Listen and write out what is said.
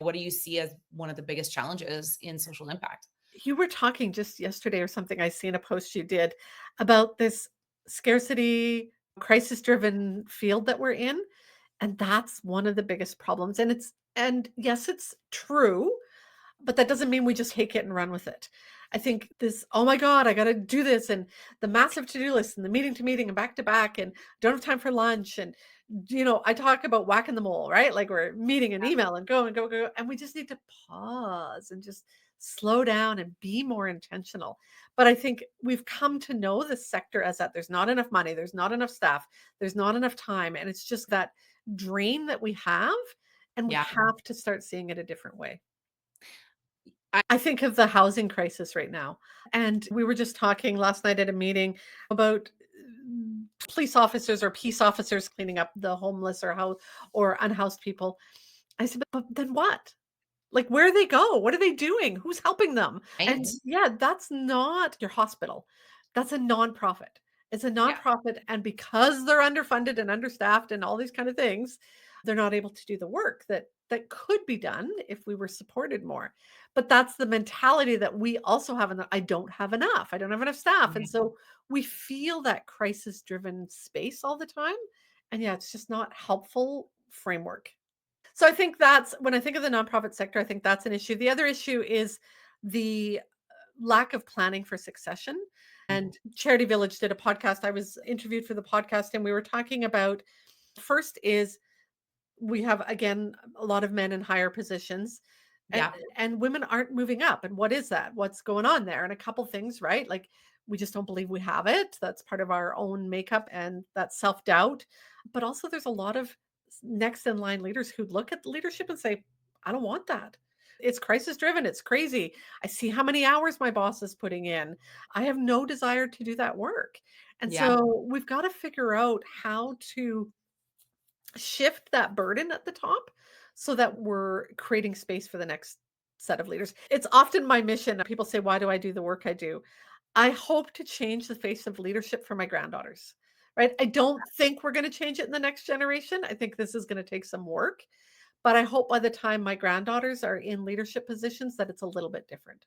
What do you see as one of the biggest challenges in social impact? You were talking just yesterday or something, I seen a post you did about this scarcity, crisis-driven field that we're in, and that's one of the biggest problems, and yes, it's true, but that doesn't mean we just take it and run with it. I think this, "Oh my god, I gotta do this," and the massive to-do list and the meeting to meeting and back to back and don't have time for lunch and, I talk about whacking the mole, right? Like, we're meeting and email and go and go, go, and we just need to pause and just slow down and be more intentional. But I think we've come to know this sector as that there's not enough money, there's not enough staff, there's not enough time, and it's just that drain that we have, and we Yeah. have to start seeing it a different way. I think of the housing crisis right now. And we were just talking last night at a meeting about police officers or peace officers cleaning up the homeless or unhoused people. I said, but then what? Like, where do they go? What are they doing? Who's helping them? Right? And yeah, that's not your hospital. That's a nonprofit. It's a Yeah. nonprofit. And because they're underfunded and understaffed and all these kind of things, they're not able to do the work that could be done if we were supported more. But that's the mentality that we also have. And I don't have enough. I don't have enough staff. And Yeah. so we feel that crisis driven space all the time. And yeah, it's just not helpful framework. So I think that's when I think of the nonprofit sector, I think that's an issue. The other issue is the lack of planning for succession. And Charity Village did a podcast. I was interviewed for the podcast, and we were talking about first is we have again a lot of men in higher positions, and Yeah. and women aren't moving up. And what is that? What's going on there? And a couple things, right? Like we just don't believe we have it. That's part of our own makeup and that self-doubt. But also there's a lot of next in line leaders who look at leadership and say, I don't want that. It's crisis driven. It's crazy. I see how many hours my boss is putting in. I have no desire to do that work. And Yeah. so we've got to figure out how to shift that burden at the top so that we're creating space for the next set of leaders. It's often my mission. People say, why do I do the work I do? I hope to change the face of leadership for my granddaughters, right? I don't think we're going to change it in the next generation. I think this is going to take some work, but I hope by the time my granddaughters are in leadership positions that it's a little bit different.